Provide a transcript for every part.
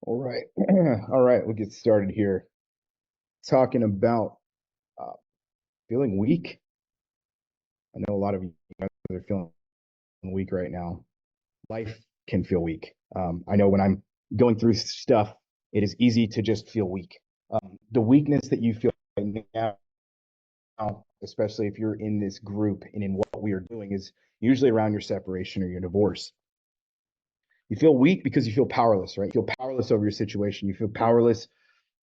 All right. All right. We'll get started here. Talking about uh, feeling weak. I know a lot of you guys are feeling weak right now. Life can feel weak. I know when I'm going through stuff, it is easy to just feel weak. The weakness that you feel right now, especially if you're in this group and in what we are doing, is usually around your separation or your divorce. You feel weak because you feel powerless, right? You feel powerless over your situation. You feel powerless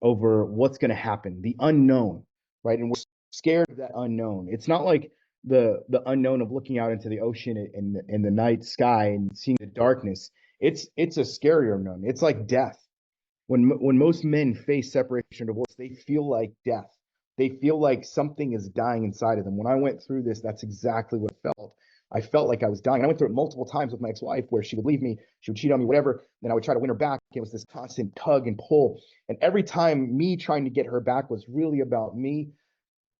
over what's going to happen, the unknown, right? And we're scared of that unknown. It's not like the unknown of looking out into the ocean in the night sky and seeing the darkness. It's a scarier unknown. It's like death. When most men face separation or divorce, they feel like death. They feel like something is dying inside of them. When I went through this, that's exactly what I felt. I felt like I was dying. I went through it multiple times with my ex-wife where she would leave me, she would cheat on me, whatever. Then I would try to win her back. It was this constant tug and pull. And every time me trying to get her back was really about me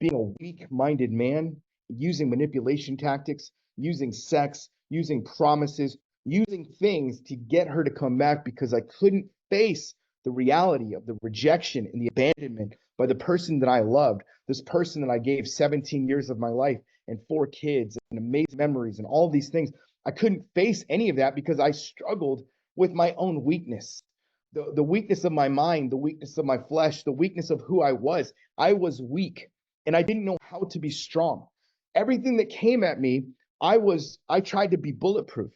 being a weak-minded man, using manipulation tactics, using sex, using promises, using things to get her to come back because I couldn't face the reality of the rejection and the abandonment by the person that I loved, this person that I gave 17 years of my life and 4 kids and amazing memories and all these things. I couldn't face any of that because I struggled with my own weakness. The weakness of my mind, the weakness of my flesh, the weakness of who I was. I was weak and I didn't know how to be strong. Everything that came at me, I tried to be bulletproof.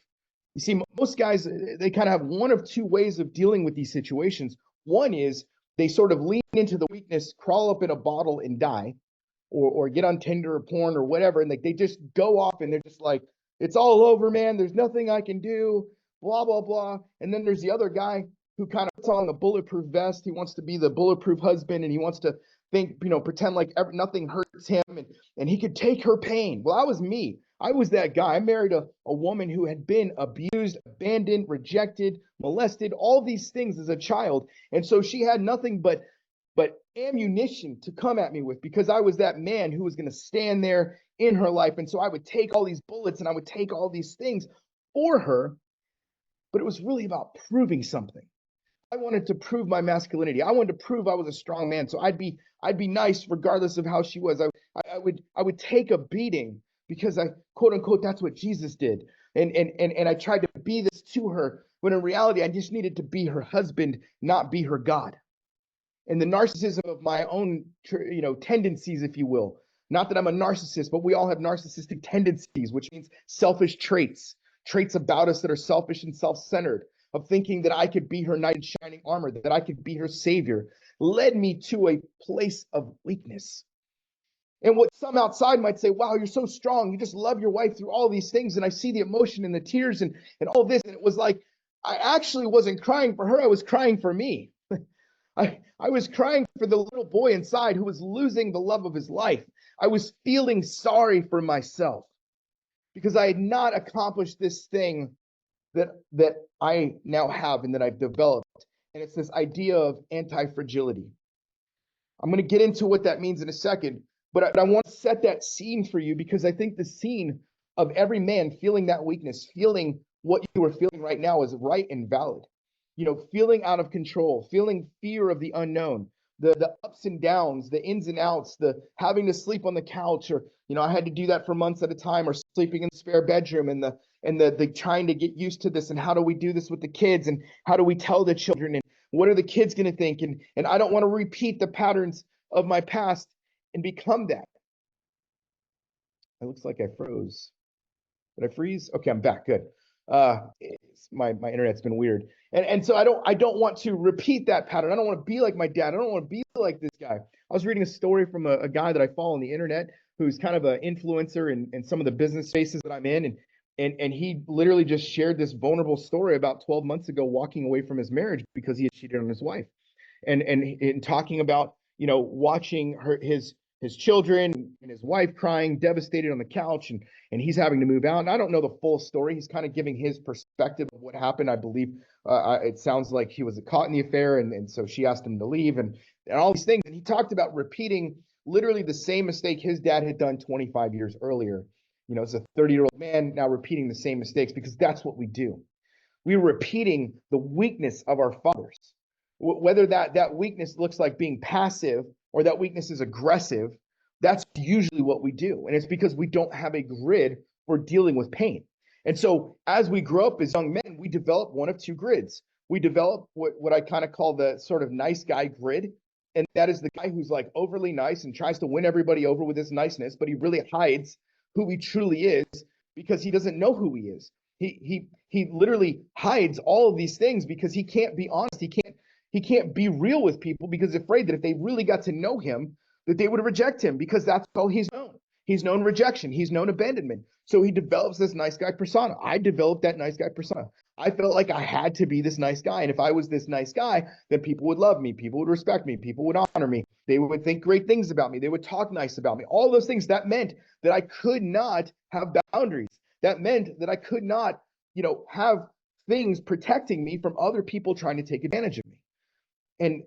You see, most guys, they kind of have one of two ways of dealing with these situations. One is they sort of lean into the weakness, crawl up in a bottle and die, or get on Tinder or porn or whatever, and like they just go off and they're just like, it's all over, man. There's nothing I can do, blah, blah, blah. And then there's the other guy who kind of puts on the bulletproof vest. He wants to be the bulletproof husband and he wants to think, pretend like nothing hurts him and he could take her pain. Well, I was me. I was that guy. I married a woman who had been abused, abandoned, rejected, molested, all these things as a child. And so she had nothing but ammunition to come at me with because I was that man who was going to stand there in her life. And so I would take all these bullets and I would take all these things for her, but it was really about proving something. I wanted to prove my masculinity. I wanted to prove I was a strong man. So I'd be nice regardless of how she was. I would take a beating because I quote unquote that's what Jesus did. And I tried to be this to her when in reality I just needed to be her husband, not be her God. And the narcissism of my own tendencies, if you will. Not that I'm a narcissist, but we all have narcissistic tendencies, which means selfish traits about us that are selfish and self-centered, of thinking that I could be her knight in shining armor, that I could be her savior, led me to a place of weakness. And what some outside might say, wow, you're so strong. You just love your wife through all these things. And I see the emotion and the tears and all this. And it was like, I actually wasn't crying for her. I was crying for me. I was crying for the little boy inside who was losing the love of his life. I was feeling sorry for myself because I had not accomplished this thing that I now have and that I've developed. And it's this idea of anti-fragility. I'm going to get into what that means in a second, but I want to set that scene for you because I think the scene of every man feeling that weakness, feeling what you are feeling right now is right and valid. Feeling out of control, feeling fear of the unknown, the ups and downs, the ins and outs, the having to sleep on the couch, or I had to do that for months at a time, or sleeping in the spare bedroom, and the trying to get used to this, and how do we do this with the kids, and how do we tell the children, and what are the kids going to think, and I don't want to repeat the patterns of my past and become that. It looks like I froze. Did I freeze? Okay, I'm back. Good. My internet's been weird, and so I don't want to repeat that pattern. I don't want to be like my dad. I don't want to be like this guy. I was reading a story from a guy that I follow on the internet who's kind of an influencer in some of the business spaces that I'm in, and he literally just shared this vulnerable story about 12 months ago, walking away from his marriage because he had cheated on his wife, and talking about watching his children and his wife crying, devastated on the couch, and he's having to move out. And I don't know the full story. He's kind of giving his perspective of what happened. I believe it sounds like he was caught in the affair, and so she asked him to leave, and all these things. And he talked about repeating literally the same mistake his dad had done 25 years earlier. As a 30-year-old man now repeating the same mistakes because that's what we do. We're repeating the weakness of our fathers. Whether that weakness looks like being passive or that weakness is aggressive, that's usually what we do. And it's because we don't have a grid for dealing with pain. And so as we grow up as young men, we develop one of two grids. We develop what I kind of call the sort of nice guy grid. And that is the guy who's like overly nice and tries to win everybody over with his niceness, but he really hides who he truly is because he doesn't know who he is. He literally hides all of these things because he can't be honest. He can't be real with people because he's afraid that if they really got to know him, that they would reject him because that's all he's known. He's known rejection. He's known abandonment. So he develops this nice guy persona. I developed that nice guy persona. I felt like I had to be this nice guy. And if I was this nice guy, then people would love me. People would respect me. People would honor me. They would think great things about me. They would talk nice about me. All those things, that meant that I could not have boundaries. That meant that I could not, have things protecting me from other people trying to take advantage of me.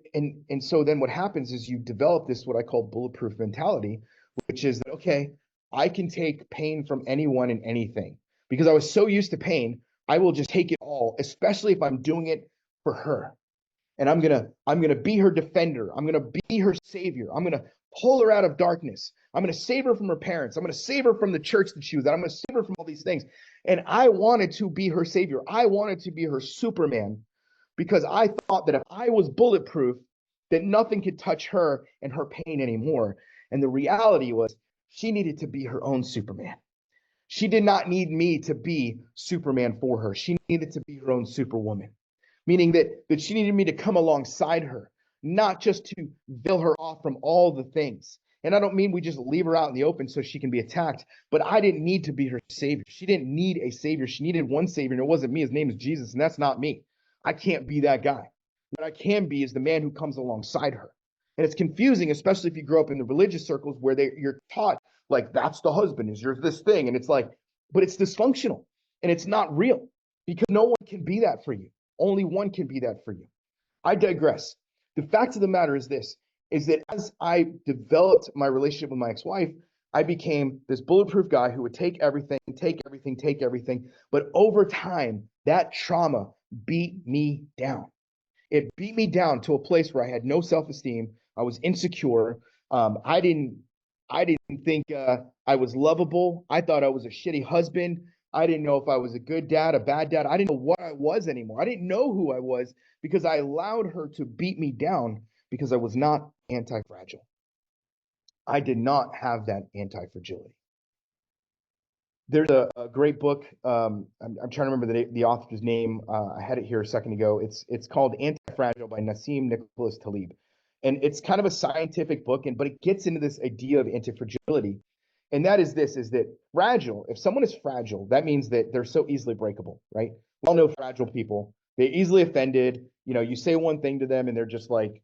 And so then what happens is you develop this, what I call bulletproof mentality, which is that, okay, I can take pain from anyone and anything because I was so used to pain. I will just take it all, especially if I'm doing it for her. And I'm gonna be her defender. I'm gonna be her savior. I'm gonna pull her out of darkness. I'm gonna save her from her parents. I'm gonna save her from the church that she was at. I'm gonna save her from all these things. And I wanted to be her savior. I wanted to be her Superman because I thought that if I was bulletproof, that nothing could touch her and her pain anymore. And the reality was she needed to be her own Superman. She did not need me to be Superman for her. She needed to be her own Superwoman, meaning that she needed me to come alongside her, not just to veil her off from all the things. And I don't mean we just leave her out in the open so she can be attacked, but I didn't need to be her savior. She didn't need a savior. She needed one savior, and it wasn't me. His name is Jesus, and that's not me. I can't be that guy. What I can be is the man who comes alongside her. And it's confusing, especially if you grow up in the religious circles where you're taught like that's the husband is you're this thing. And it's like, but it's dysfunctional and it's not real because no one can be that for you. Only one can be that for you. I digress. The fact of the matter is this, is that as I developed my relationship with my ex-wife, I became this bulletproof guy who would take everything, take everything, take everything. But over time, that trauma beat me down. It beat me down to a place where I had no self-esteem. I was insecure. I didn't think I was lovable. I thought I was a shitty husband. I didn't know if I was a good dad, a bad dad. I didn't know what I was anymore. I didn't know who I was because I allowed her to beat me down because I was not anti-fragile. I did not have that anti-fragility. There's a great book. I'm trying to remember the author's name. I had it here a second ago. It's called Anti-Fragile by Nassim Nicholas Taleb. And it's kind of a scientific book, but it gets into this idea of anti-fragility. And that is this, is that fragile, if someone is fragile, that means that they're so easily breakable, right? We all know fragile people. They're easily offended. You say one thing to them and they're just like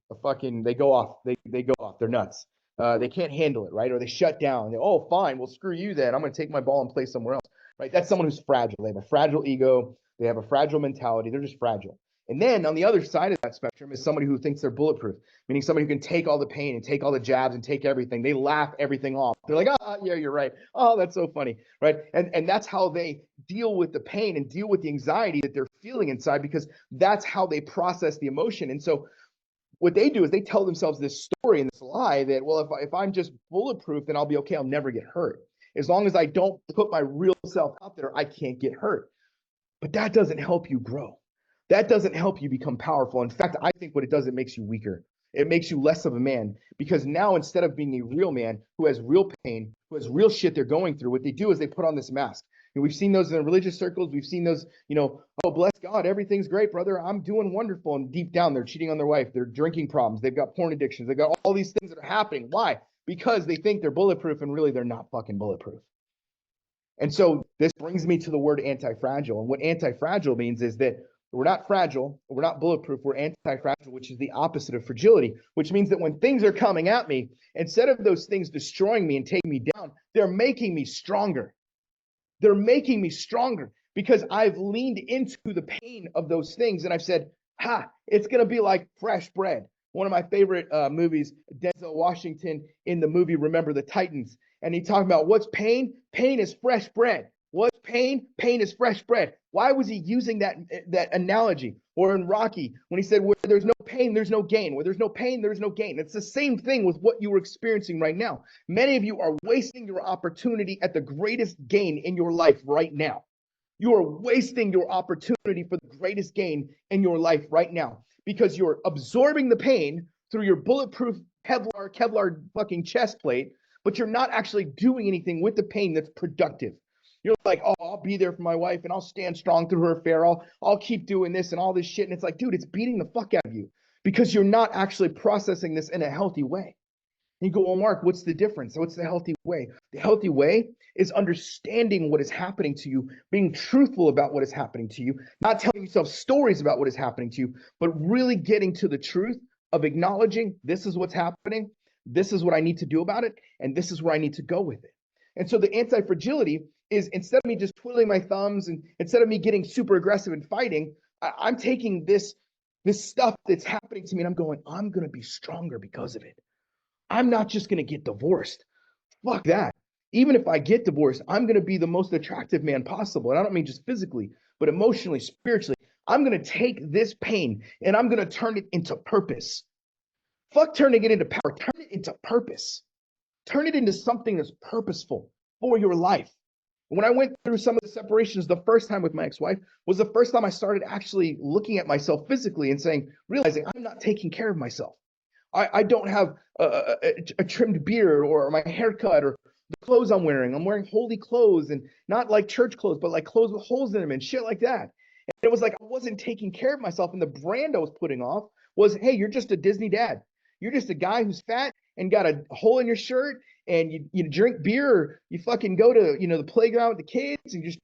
they go off. They go off. They're nuts. They can't handle it, right? Or they shut down. Oh, fine. Well, screw you then. I'm going to take my ball and play somewhere else, right? That's someone who's fragile. They have a fragile ego. They have a fragile mentality. They're just fragile. And then on the other side of that spectrum is somebody who thinks they're bulletproof, meaning somebody who can take all the pain and take all the jabs and take everything. They laugh everything off. They're like, oh, yeah, you're right. Oh, that's so funny, right? And that's how they deal with the pain and deal with the anxiety that they're feeling inside because that's how they process the emotion. And so what they do is they tell themselves this story and this lie that, well, if I'm just bulletproof, then I'll be okay. I'll never get hurt. As long as I don't put my real self out there, I can't get hurt. But that doesn't help you grow. That doesn't help you become powerful. In fact, I think what it does, it makes you weaker. It makes you less of a man because now instead of being a real man who has real pain, who has real shit they're going through, what they do is they put on this mask. And we've seen those in the religious circles. We've seen those, oh, bless God, everything's great, brother. I'm doing wonderful. And deep down, they're cheating on their wife. They're drinking problems. They've got porn addictions. They've got all these things that are happening. Why? Because they think they're bulletproof and really they're not fucking bulletproof. And so this brings me to the word anti-fragile. And what anti-fragile means is that we're not fragile, we're not bulletproof, we're anti-fragile, which is the opposite of fragility, which means that when things are coming at me, instead of those things destroying me and taking me down, they're making me stronger. They're making me stronger because I've leaned into the pain of those things and I've said, it's going to be like fresh bread. One of my favorite movies, Denzel Washington in the movie Remember the Titans. And he talked about what's pain? Pain is fresh bread. What's pain? Pain is fresh bread. Why was he using that analogy? Or in Rocky, when he said, where there's no pain, there's no gain. Where there's no pain, there's no gain. It's the same thing with what you are experiencing right now. Many of you are wasting your opportunity at the greatest gain in your life right now. You are wasting your opportunity for the greatest gain in your life right now because you're absorbing the pain through your bulletproof Kevlar fucking chest plate, but you're not actually doing anything with the pain that's productive. You're like, oh, I'll be there for my wife and I'll stand strong through her affair. I'll keep doing this and all this shit. And it's like, dude, it's beating the fuck out of you because you're not actually processing this in a healthy way. And you go, well, Mark, what's the difference? What's the healthy way? The healthy way is understanding what is happening to you, being truthful about what is happening to you, not telling yourself stories about what is happening to you, but really getting to the truth of acknowledging this is what's happening, this is what I need to do about it, and this is where I need to go with it. And so the anti-fragility is, instead of me just twiddling my thumbs and instead of me getting super aggressive and fighting, I'm taking this stuff that's happening to me and I'm going, I'm going to be stronger because of it. I'm not just going to get divorced. Fuck that. Even if I get divorced, I'm going to be the most attractive man possible. And I don't mean just physically, but emotionally, spiritually. I'm going to take this pain and I'm going to turn it into purpose. Fuck turning it into power. Turn it into purpose. Turn it into something that's purposeful for your life. When I went through some of the separations the first time with my ex-wife was the first time I started actually looking at myself physically and realizing I'm not taking care of myself. I don't have a trimmed beard or my haircut or the clothes I'm wearing. I'm wearing holy clothes and not like church clothes, but like clothes with holes in them and shit like that. And it was like I wasn't taking care of myself. And the brand I was putting off was, hey, you're just a Disney dad. You're just a guy who's fat and got a hole in your shirt and you drink beer or you fucking go to, the playground with the kids and you're just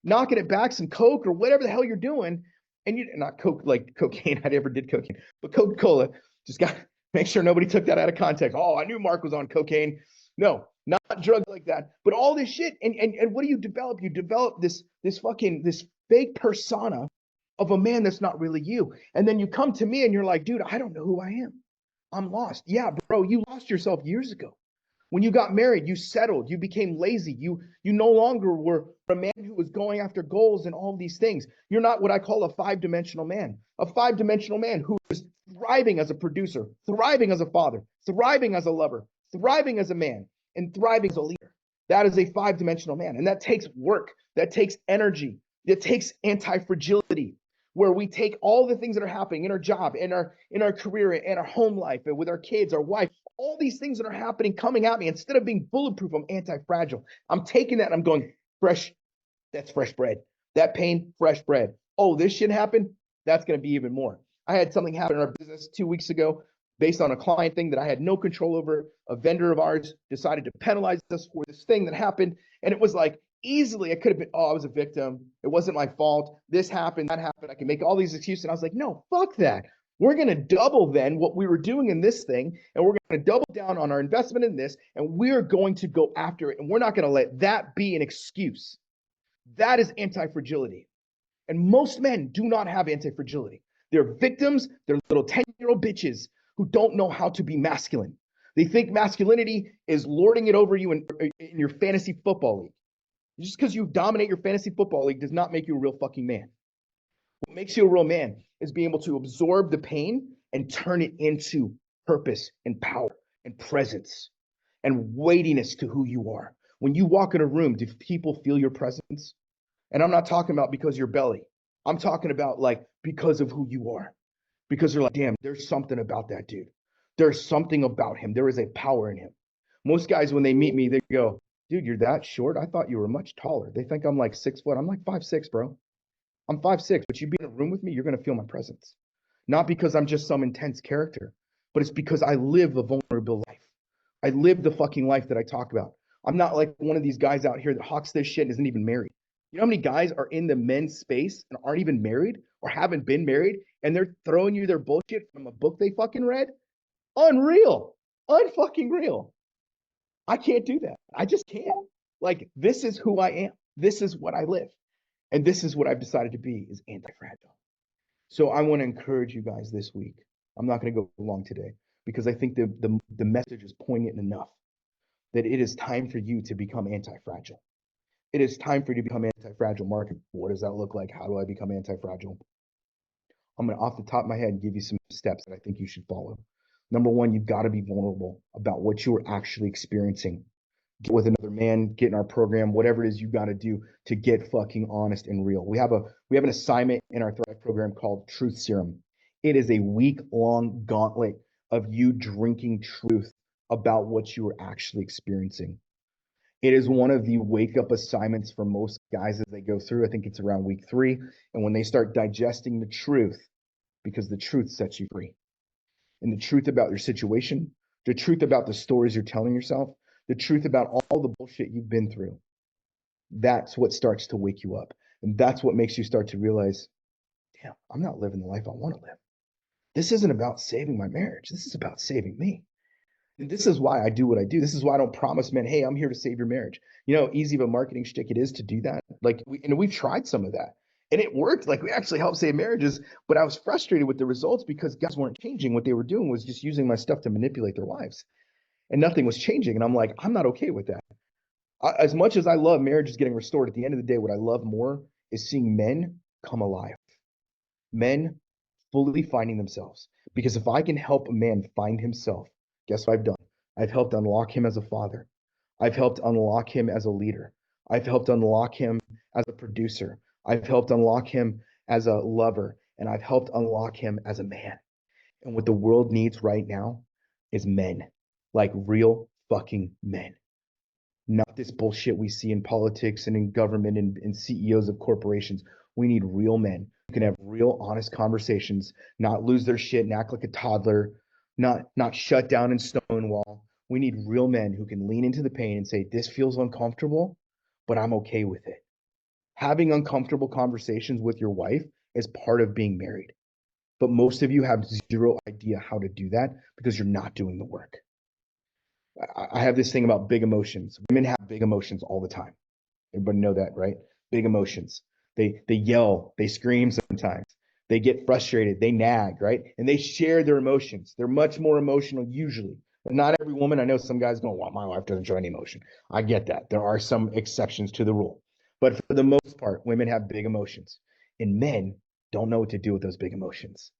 knocking it back some Coke or whatever the hell you're doing. And you not Coke like cocaine. I never did cocaine, but Coca-Cola. Just got make sure nobody took that out of context. Oh, I knew Mark was on cocaine. No, not drugs like that, but all this shit. And what do you develop? You develop this fake persona of a man that's not really you. And then you come to me and you're like, dude, I don't know who I am. I'm lost. Yeah, bro, you lost yourself years ago. When you got married, you settled, you became lazy. You no longer were a man who was going after goals and all these things. You're not what I call a five-dimensional man. A five-dimensional man who is thriving as a producer, thriving as a father, thriving as a lover, thriving as a man, and thriving as a leader. That is a five-dimensional man. And that takes work, that takes energy, that takes anti-fragility, where we take all the things that are happening in our job, in our career, in our home life, and with our kids, our wife, all these things that are happening coming at me. Instead of being bulletproof, I'm anti-fragile. I'm taking that and I'm going, fresh, that's fresh bread. That pain, fresh bread. Oh, this shit happened? That's going to be even more. I had something happen in our business 2 weeks ago based on a client thing that I had no control over. A vendor of ours decided to penalize us for this thing that happened. And it was like, easily, it could have been, oh, I was a victim. It wasn't my fault. This happened, that happened. I can make all these excuses. And I was like, no, fuck that. We're going to double then what we were doing in this thing, and we're going to double down on our investment in this, and we're going to go after it, and we're not going to let that be an excuse. That is anti-fragility. And most men do not have anti-fragility. They're victims. They're little 10-year-old bitches who don't know how to be masculine. They think masculinity is lording it over you in your fantasy football league. Just because you dominate your fantasy football league does not make you a real fucking man. What makes you a real man is being able to absorb the pain and turn it into purpose and power and presence and weightiness to who you are. When you walk in a room, do people feel your presence? And I'm not talking about because your belly. I'm talking about like because of who you are. Because they're like, damn, there's something about that dude. There's something about him. There is a power in him. Most guys, when they meet me, they go, dude, you're that short? I thought you were much taller. They think I'm like 6 foot. I'm like 5'6", bro. I'm 5'6", but you be in a room with me, you're going to feel my presence. Not because I'm just some intense character, but it's because I live a vulnerable life. I live the fucking life that I talk about. I'm not like one of these guys out here that hawks this shit and isn't even married. You know how many guys are in the men's space and aren't even married or haven't been married and they're throwing you their bullshit from a book they fucking read? Unreal. Unfucking real. I can't do that. I just can't. Like, this is who I am. This is what I live. And this is what I've decided to be, is anti-fragile. So I want to encourage you guys this week. I'm not going to go long today because I think the message is poignant enough that it is time for you to become anti-fragile. It is time for you to become anti-fragile. Mark, what does that look like? How do I become anti-fragile? I'm going to, off the top of my head, give you some steps that I think you should follow. Number one, you've got to be vulnerable about what you are actually experiencing. Get with another man, get in our program, whatever it is you got to do to get fucking honest and real. We have an assignment in our Thrive program called Truth Serum. It is a week-long gauntlet of you drinking truth about what you are actually experiencing. It is one of the wake up assignments for most guys as they go through. I think it's around week 3. And when they start digesting the truth, because the truth sets you free. And the truth about your situation, the truth about the stories you're telling yourself, the truth about all the bullshit you've been through, that's what starts to wake you up. And that's what makes you start to realize, damn, I'm not living the life I want to live. This isn't about saving my marriage. This is about saving me. This is why I do what I do. This is why I don't promise men, hey, I'm here to save your marriage. You know, easy of a marketing shtick it is to do that. Like, we've tried some of that and it worked. Like, we actually helped save marriages, but I was frustrated with the results because guys weren't changing. What they were doing was just using my stuff to manipulate their wives and nothing was changing. And I'm like, I'm not okay with that. As much as I love marriages getting restored, at the end of the day, what I love more is seeing men come alive, men fully finding themselves. Because if I can help a man find himself, guess what I've done? I've helped unlock him as a father. I've helped unlock him as a leader. I've helped unlock him as a producer. I've helped unlock him as a lover. And I've helped unlock him as a man. And what the world needs right now is men, like real fucking men. Not this bullshit we see in politics and in government and CEOs of corporations. We need real men who can have real, honest conversations, not lose their shit and act like a toddler, not shut down and stonewall. We need real men who can lean into the pain and say, this feels uncomfortable, but I'm okay with it. Having uncomfortable conversations with your wife is part of being married. But most of you have zero idea how to do that because you're not doing the work. I have this thing about big emotions. Women have big emotions all the time. Everybody know that, right? Big emotions. They yell, they scream sometimes. They get frustrated, they nag, right? And they share their emotions. They're much more emotional usually. But not every woman. I know some guys going, well, my wife doesn't show any emotion. I get that. There are some exceptions to the rule. But for the most part, women have big emotions. And men don't know what to do with those big emotions.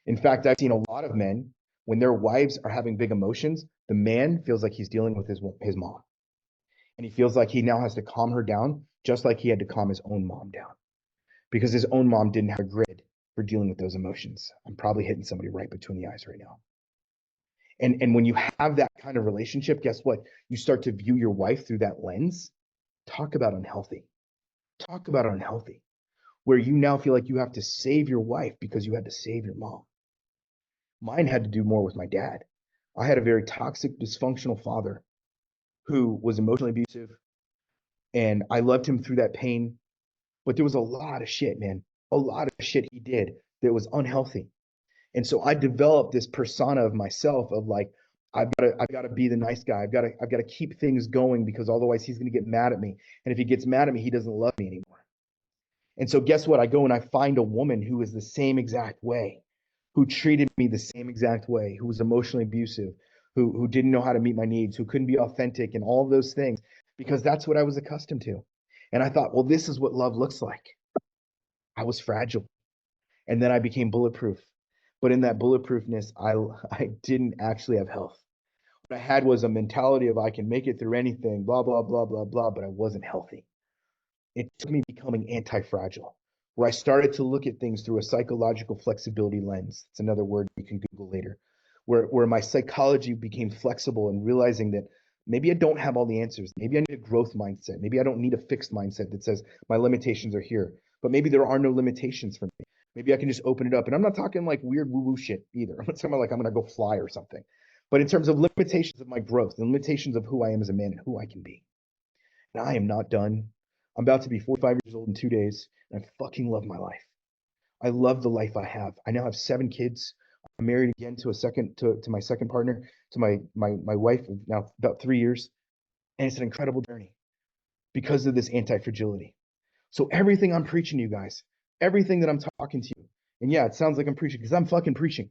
In fact, I've seen a lot of men, when their wives are having big emotions, the man feels like he's dealing with his mom. And he feels like he now has to calm her down, just like he had to calm his own mom down. Because his own mom didn't have a grid for dealing with those emotions. I'm probably hitting somebody right between the eyes right now. And when you have that kind of relationship, guess what? You start to view your wife through that lens. Talk about unhealthy. Talk about unhealthy. Where you now feel like you have to save your wife because you had to save your mom. Mine had to do more with my dad. I had a very toxic, dysfunctional father who was emotionally abusive, and I loved him through that pain. But there was a lot of shit, man, a lot of shit he did that was unhealthy. And so I developed this persona of myself of like, I've got to be the nice guy. I've got to keep things going because otherwise he's going to get mad at me. And if he gets mad at me, he doesn't love me anymore. And so guess what? I go and I find a woman who is the same exact way, who treated me the same exact way, who was emotionally abusive, who didn't know how to meet my needs, who couldn't be authentic and all of those things, because that's what I was accustomed to. And I thought, well, this is what love looks like. I was fragile. And then I became bulletproof. But in that bulletproofness, I didn't actually have health. What I had was a mentality of I can make it through anything, blah, blah, blah, blah, blah, but I wasn't healthy. It took me becoming anti-fragile, where I started to look at things through a psychological flexibility lens. It's another word you can Google later, where my psychology became flexible and realizing that maybe I don't have all the answers. Maybe I need a growth mindset. Maybe I don't need a fixed mindset that says my limitations are here, but maybe there are no limitations for me. Maybe I can just open it up. And I'm not talking like weird woo-woo shit either. I'm not talking about like I'm going to go fly or something. But in terms of limitations of my growth, the limitations of who I am as a man and who I can be. And I am not done. I'm about to be 45 years old in 2 days, and I fucking love my life. I love the life I have. I now have 7 kids. I'm married again to my second partner, to my wife of now about 3 years. And it's an incredible journey because of this anti-fragility. So everything I'm preaching to you guys, everything that I'm talking to you, and yeah, it sounds like I'm preaching because I'm fucking preaching.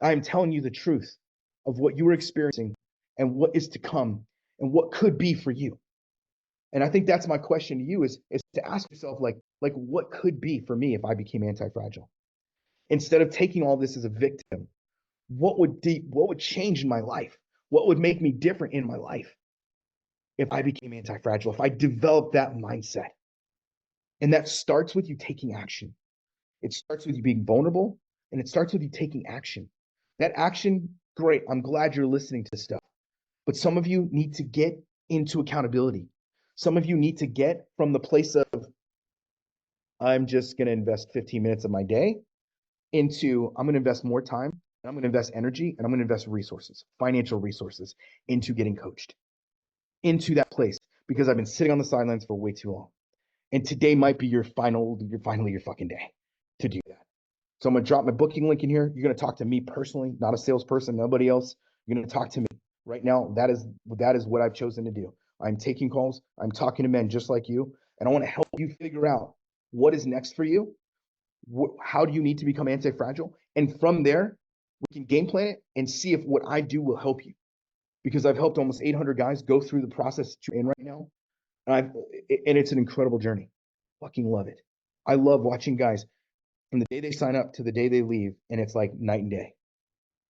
I'm telling you the truth of what you are experiencing and what is to come and what could be for you. And I think that's my question to you is to ask yourself like what could be for me if I became anti-fragile? Instead of taking all this as a victim, what would change in my life? What would make me different in my life if I became anti-fragile? If I developed that mindset? And that starts with you taking action. It starts with you being vulnerable, and it starts with you taking action. That action, great. I'm glad you're listening to stuff. But some of you need to get into accountability. Some of you need to get from the place of, I'm just going to invest 15 minutes of my day into, I'm going to invest more time, and I'm going to invest energy, and I'm going to invest resources, financial resources into getting coached into that place because I've been sitting on the sidelines for way too long. And today might be finally your fucking day to do that. So I'm going to drop my booking link in here. You're going to talk to me personally, not a salesperson, nobody else. You're going to talk to me right now. That is what I've chosen to do. I'm taking calls. I'm talking to men just like you, and I want to help you figure out what is next for you. How do you need to become anti-fragile? And from there, we can game plan it and see if what I do will help you. Because I've helped almost 800 guys go through the process that you're in right now, and it's an incredible journey. Fucking love it. I love watching guys from the day they sign up to the day they leave, and it's like night and day.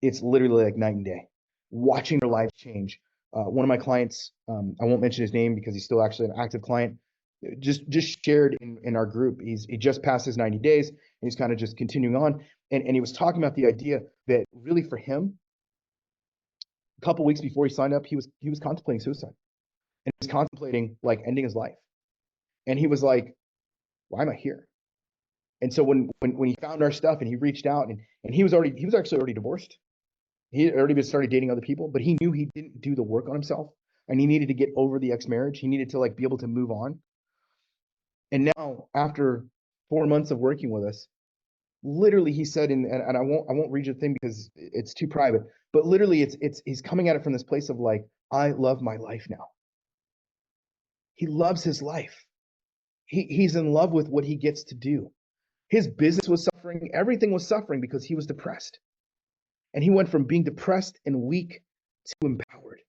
It's literally like night and day. Watching their lives change. One of my clients, I won't mention his name because he's still actually an active client, just shared in our group. He just passed his 90 days, and he's kind of just continuing on. And he was talking about the idea that really for him, a couple weeks before he signed up, he was contemplating suicide, and he was contemplating like ending his life. And he was like, "Why am I here?" And so when he found our stuff and he reached out and he was actually already divorced. He had already been started dating other people, but he knew he didn't do the work on himself and he needed to get over the ex-marriage. He needed to like be able to move on. And now after 4 months of working with us, literally he said, and I won't read your thing because it's too private, but literally it's he's coming at it from this place of like, I love my life now. He loves his life. He's in love with what he gets to do. His business was suffering, everything was suffering because he was depressed. And he went from being depressed and weak to empowered.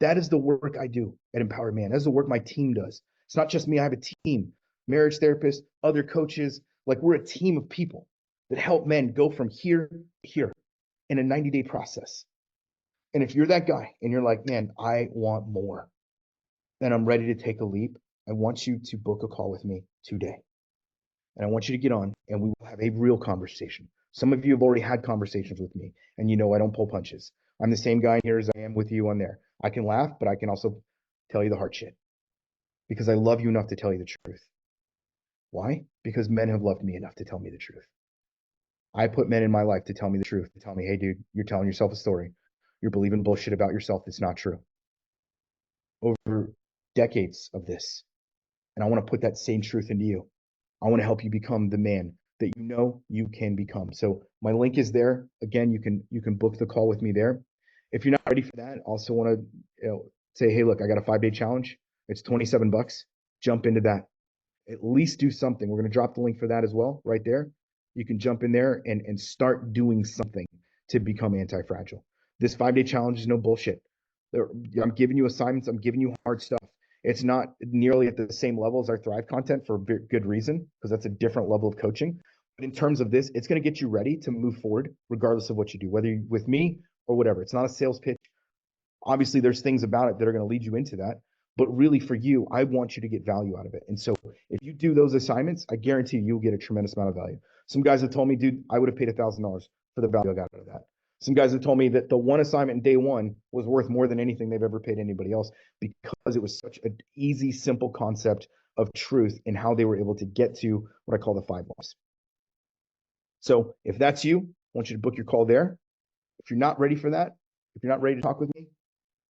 That is the work I do at Empowered Man. That's the work my team does. It's not just me. I have a team, marriage therapists, other coaches. Like we're a team of people that help men go from here to here in a 90-day process. And if you're that guy and you're like, man, I want more, and I'm ready to take a leap, I want you to book a call with me today. And I want you to get on and we will have a real conversation. Some of you have already had conversations with me, and you know I don't pull punches. I'm the same guy here as I am with you on there. I can laugh, but I can also tell you the hard shit because I love you enough to tell you the truth. Why? Because men have loved me enough to tell me the truth. I put men in my life to tell me the truth, to tell me, hey, dude, you're telling yourself a story. You're believing bullshit about yourself that's not true. Over decades of this. And I want to put that same truth into you. I want to help you become the man that you know you can become. So my link is there. Again, you can book the call with me there. If you're not ready for that, also want to say, hey, look, I got a 5-day challenge. It's $27. Jump into that. At least do something. We're going to drop the link for that as well, right there. You can jump in there and start doing something to become anti-fragile. This 5-day challenge is no bullshit. I'm giving you assignments. I'm giving you hard stuff. It's not nearly at the same level as our Thrive content for good reason, because that's a different level of coaching. But in terms of this, it's going to get you ready to move forward, regardless of what you do, whether you're with me or whatever. It's not a sales pitch. Obviously, there's things about it that are going to lead you into that. But really, for you, I want you to get value out of it. And so if you do those assignments, I guarantee you'll get a tremendous amount of value. Some guys have told me, dude, I would have paid $1,000 for the value I got out of that. Some guys have told me that the one assignment in day one was worth more than anything they've ever paid anybody else because it was such an easy, simple concept of truth and how they were able to get to what I call the 5 whys. So if that's you, I want you to book your call there. If you're not ready for that, if you're not ready to talk with me,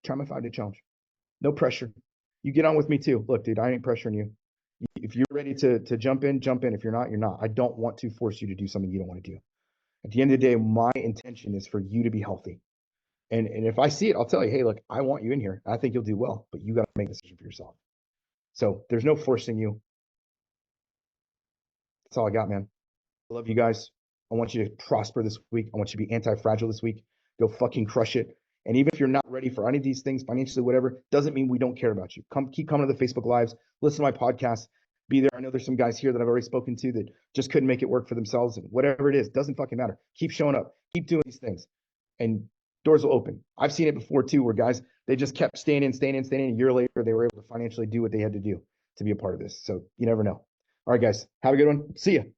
try my 5-day challenge. No pressure. You get on with me too. Look, dude, I ain't pressuring you. If you're ready to jump in, jump in. If you're not, you're not. I don't want to force you to do something you don't want to do. At the end of the day, my intention is for you to be healthy. And if I see it, I'll tell you, hey, look, I want you in here. I think you'll do well, but you got to make a decision for yourself. So there's no forcing you. That's all I got, man. I love you guys. I want you to prosper this week. I want you to be anti-fragile this week. Go fucking crush it. And even if you're not ready for any of these things financially, whatever, doesn't mean we don't care about you. Keep coming to the Facebook Lives, listen to my podcast, be there. I know there's some guys here that I've already spoken to that just couldn't make it work for themselves, and whatever it is, doesn't fucking matter. Keep showing up, keep doing these things, and doors will open. I've seen it before too, where guys, they just kept staying in. A year later, they were able to financially do what they had to do to be a part of this. So you never know. All right, guys, have a good one. See ya.